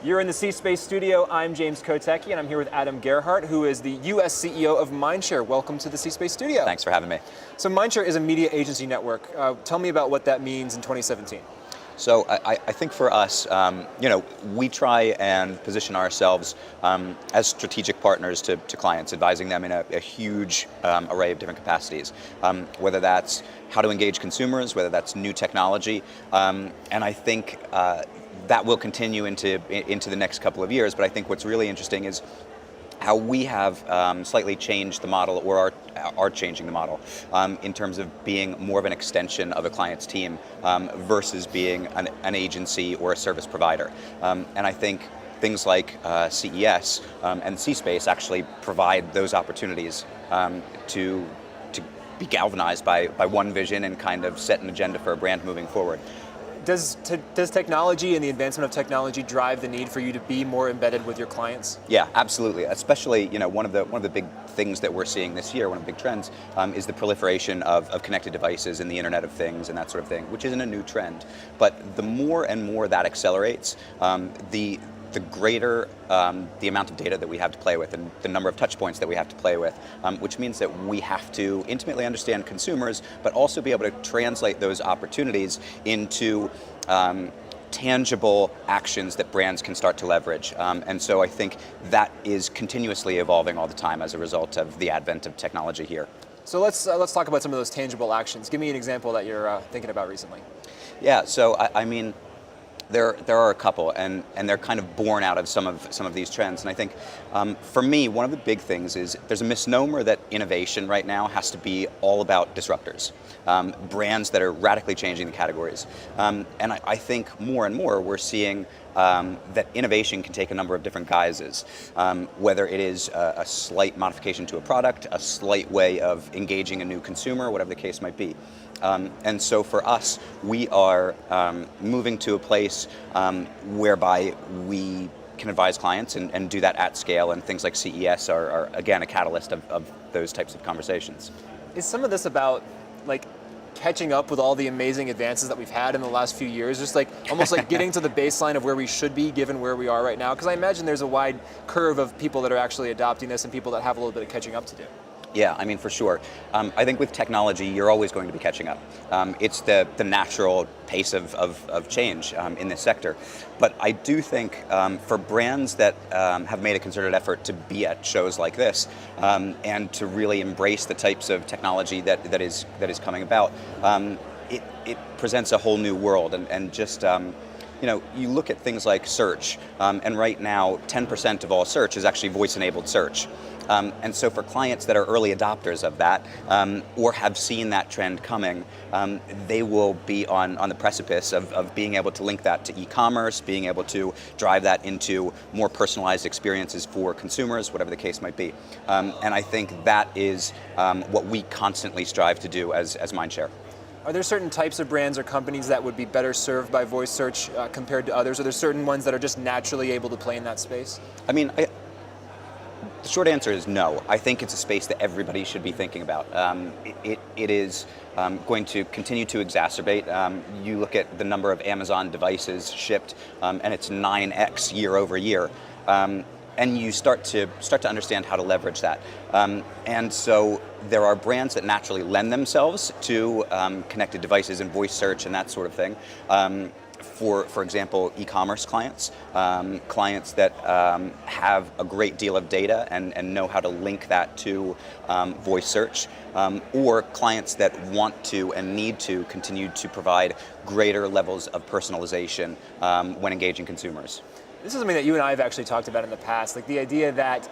You're in the C-Space studio. I'm James Kotecki, and I'm here with Adam Gerhart, who is the U.S. CEO of MindShare. Welcome to the C-Space studio. Thanks for having me. So MindShare is a media agency network. Tell me about what that means in 2017. So I think for us, we try and position ourselves as strategic partners to clients, advising them in a huge array of different capacities, whether that's how to engage consumers, whether that's new technology, and I think that will continue into the next couple of years. But I think what's really interesting is how we have slightly changed the model, or are changing the model, in terms of being more of an extension of a client's team versus being an agency or a service provider. And I think things like CES and C-Space actually provide those opportunities to be galvanized by one vision and kind of set an agenda for a brand moving forward. Does technology and the advancement of technology drive the need for you to be more embedded with your clients? Yeah, absolutely. Especially, one of the big things that we're seeing this year, one of the big trends, is the proliferation of connected devices and the Internet of Things and that sort of thing, which isn't a new trend. But the more and more that accelerates, the greater the amount of data that we have to play with and the number of touch points that we have to play with, which means that we have to intimately understand consumers, but also be able to translate those opportunities into tangible actions that brands can start to leverage. And so I think that is continuously evolving all the time as a result of the advent of technology here. So let's talk about some of those tangible actions. Give me an example that you're thinking about recently. Yeah, so I mean, there are a couple, and they're kind of born out of some of these trends. And I think, for me, one of the big things is there's a misnomer that innovation right now has to be all about disruptors, brands that are radically changing the categories. And I think more and more we're seeing that innovation can take a number of different guises, whether it is a slight modification to a product, a slight way of engaging a new consumer, whatever the case might be. And so for us, we are moving to a place whereby we can advise clients and do that at scale, and things like CES are again, a catalyst of those types of conversations. Is some of this about catching up with all the amazing advances that we've had in the last few years, just almost like getting to the baseline of where we should be given where we are right now? Because I imagine there's a wide curve of people that are actually adopting this and people that have a little bit of catching up to do. Yeah, I mean, for sure. I think with technology, you're always going to be catching up. It's the natural pace of change in this sector. But I do think for brands that have made a concerted effort to be at shows like this and to really embrace the types of technology that is coming about, it presents a whole new world. And just you look at things like search, and right now 10% of all search is actually voice-enabled search. And so for clients that are early adopters of that, or have seen that trend coming, they will be on the precipice of being able to link that to e-commerce, being able to drive that into more personalized experiences for consumers, whatever the case might be. And I think that is what we constantly strive to do as MindShare. Are there certain types of brands or companies that would be better served by voice search compared to others? Are there certain ones that are just naturally able to play in that space? I mean, the short answer is no. I think it's a space that everybody should be thinking about. It is going to continue to exacerbate. You look at the number of Amazon devices shipped, and it's 9x year over year. And you start to understand how to leverage that. And so there are brands that naturally lend themselves to connected devices and voice search and that sort of thing. For example, e-commerce clients, clients that have a great deal of data and know how to link that to voice search, or clients that want to and need to continue to provide greater levels of personalization when engaging consumers. This is something that you and I have actually talked about in the past, like the idea that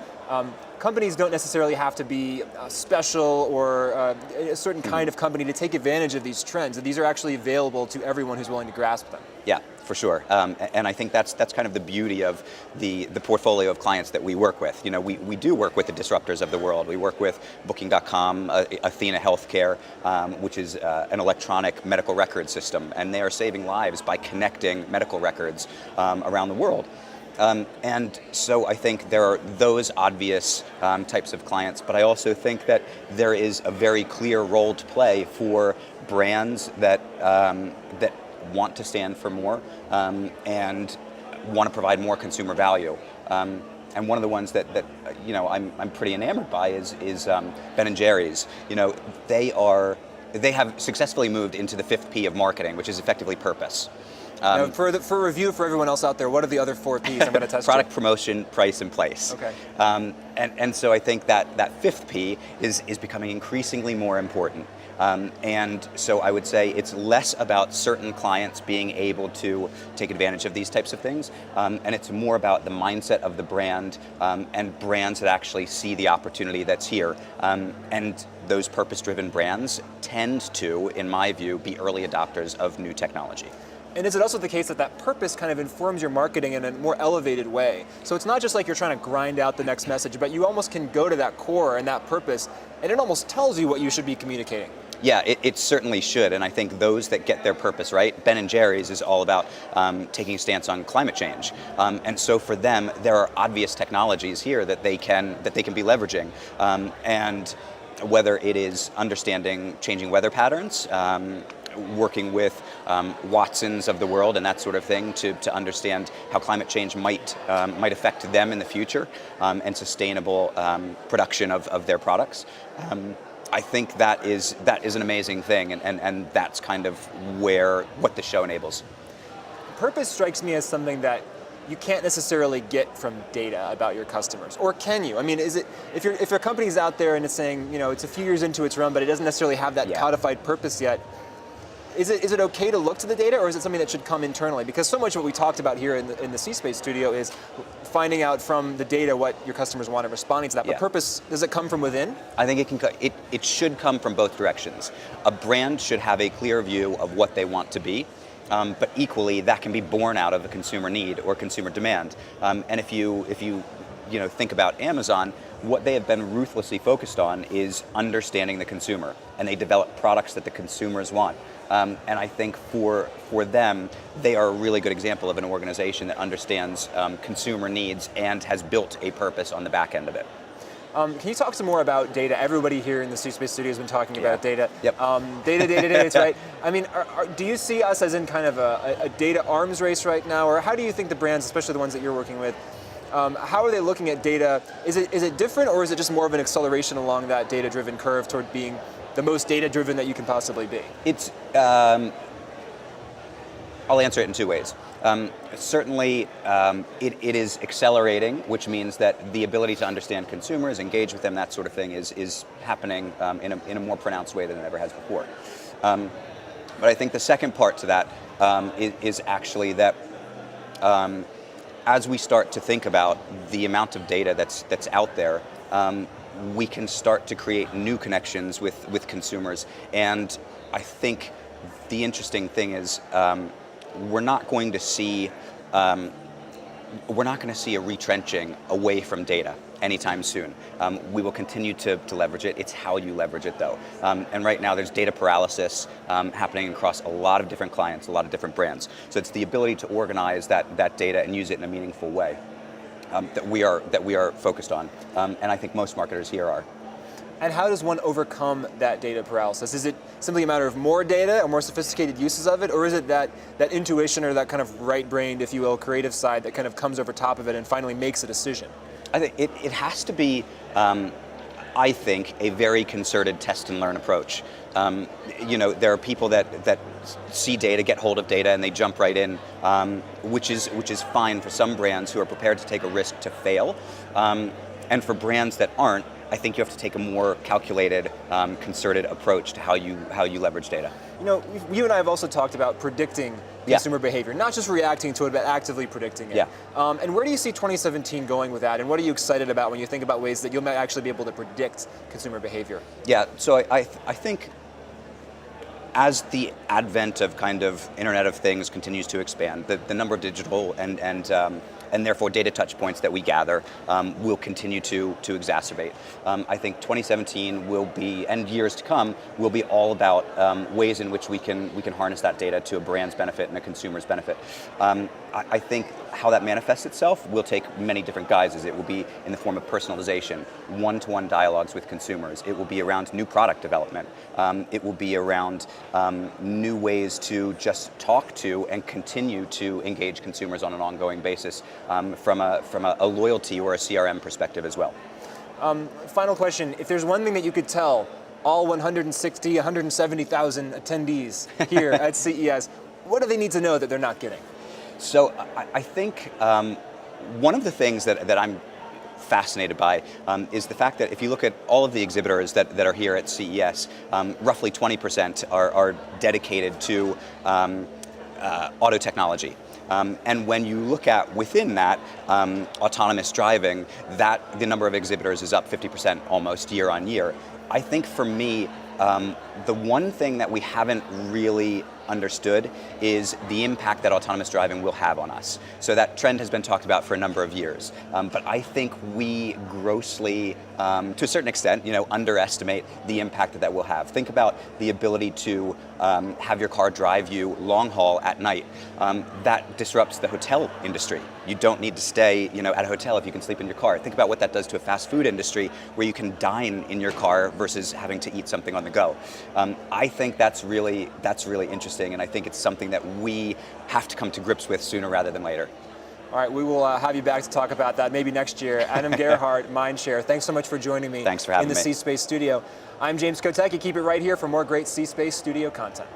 companies don't necessarily have to be special or a certain kind of company to take advantage of these trends, that these are actually available to everyone who's willing to grasp them. Yeah, for sure. And I think that's kind of the beauty of the portfolio of clients that we work with. We do work with the disruptors of the world. We work with Booking.com, Athena Healthcare, which is an electronic medical record system, and they are saving lives by connecting medical records around the world. And so I think there are those obvious types of clients, but I also think that there is a very clear role to play for brands that want to stand for more and want to provide more consumer value. And one of the ones that I'm pretty enamored by is Ben and Jerry's. They have successfully moved into the 5th P of marketing, which is effectively purpose. Now, for review for everyone else out there, what are the other 4 Ps? I'm going to test product, promotion, price, and place. Okay. And so I think that 5th P is becoming increasingly more important. And so I would say it's less about certain clients being able to take advantage of these types of things, and it's more about the mindset of the brand and brands that actually see the opportunity that's here. And those purpose-driven brands tend to, in my view, be early adopters of new technology. And is it also the case that purpose kind of informs your marketing in a more elevated way? So it's not just like you're trying to grind out the next message, but you almost can go to that core and that purpose, and it almost tells you what you should be communicating. Yeah, it certainly should, and I think those that get their purpose right, Ben and Jerry's is all about taking a stance on climate change, and so for them, there are obvious technologies here that they can be leveraging, and whether it is understanding changing weather patterns, working with Watsons of the world and that sort of thing to understand how climate change might affect them in the future, and sustainable production of their products. I think that is an amazing thing, and that's kind of what the show enables. Purpose strikes me as something that you can't necessarily get from data about your customers, or can you? I mean, is it if your company's out there and it's saying, it's a few years into its run, but it doesn't necessarily have that codified purpose yet? Is it okay to look to the data, or is it something that should come internally? Because so much of what we talked about here in the C-Space studio is finding out from the data what your customers want and responding to that. But purpose, does it come from within? I think it should come from both directions. A brand should have a clear view of what they want to be, but equally that can be born out of a consumer need or consumer demand. And if you think about Amazon, what they have been ruthlessly focused on is understanding the consumer, and they develop products that the consumers want. And I think for them, they are a really good example of an organization that understands consumer needs and has built a purpose on the back end of it. Can you talk some more about data? Everybody here in the C-Space studio has been talking about data. Yep. Data, right? I mean, do you see us as in kind of a data arms race right now, or how do you think the brands, especially the ones that you're working with, how are they looking at data? Is it different, or is it just more of an acceleration along that data-driven curve toward being the most data-driven that you can possibly be? It's, I'll answer it in 2 ways. Certainly, it is accelerating, which means that the ability to understand consumers, engage with them, that sort of thing is happening in a more pronounced way than it ever has before. But I think the second part to that is actually that as we start to think about the amount of data that's out there, we can start to create new connections with consumers. And I think the interesting thing is we're not going to see a retrenching away from data anytime soon. We will continue to leverage it. It's how you leverage it, though. And right now there's data paralysis happening across a lot of different clients, a lot of different brands. So it's the ability to organize that data and use it in a meaningful way that we are focused on. And I think most marketers here are. And how does one overcome that data paralysis? Is it simply a matter of more data or more sophisticated uses of it, or is it that intuition or that kind of right-brained, if you will, creative side that kind of comes over top of it and finally makes a decision? I think it has to be, I think, a very concerted test and learn approach. There are people that see data, get hold of data, and they jump right in, which is fine for some brands who are prepared to take a risk to fail. And for brands that aren't, I think you have to take a more calculated, concerted approach to how you leverage data. You and I have also talked about predicting consumer behavior, not just reacting to it, but actively predicting it. Yeah. And where do you see 2017 going with that? And what are you excited about when you think about ways that you'll actually be able to predict consumer behavior? Yeah, so I think as the advent of kind of Internet of Things continues to expand, the number of digital and and therefore data touch points that we gather will continue to exacerbate. I think 2017 will be, and years to come, will be all about ways in which we can harness that data to a brand's benefit and a consumer's benefit. I think how that manifests itself will take many different guises. It will be in the form of personalization, one-to-one dialogues with consumers. It will be around new product development. It will be around new ways to just talk to and continue to engage consumers on an ongoing basis from a loyalty or a CRM perspective as well. Final question, if there's one thing that you could tell all 160, 170,000 attendees here at CES, what do they need to know that they're not getting? So I think one of the things that I'm fascinated by is the fact that if you look at all of the exhibitors that are here at CES, roughly 20% are dedicated to auto technology. And when you look at within that autonomous driving, the number of exhibitors is up 50% almost year on year. I think for me, the one thing that we haven't really understood is the impact that autonomous driving will have on us. So that trend has been talked about for a number of years. But I think we grossly, to a certain extent, underestimate the impact that will have. Think about the ability to have your car drive you long haul at night. That disrupts the hotel industry. You don't need to stay at a hotel if you can sleep in your car. Think about what that does to a fast food industry where you can dine in your car versus having to eat something on the go. I think that's really interesting, and I think it's something that we have to come to grips with sooner rather than later. All right, we will have you back to talk about that maybe next year. Adam Gerhart, MindShare, thanks so much for joining me Thanks for having in the me. C-Space studio. I'm James Kotecki. Keep it right here for more great C-Space studio content.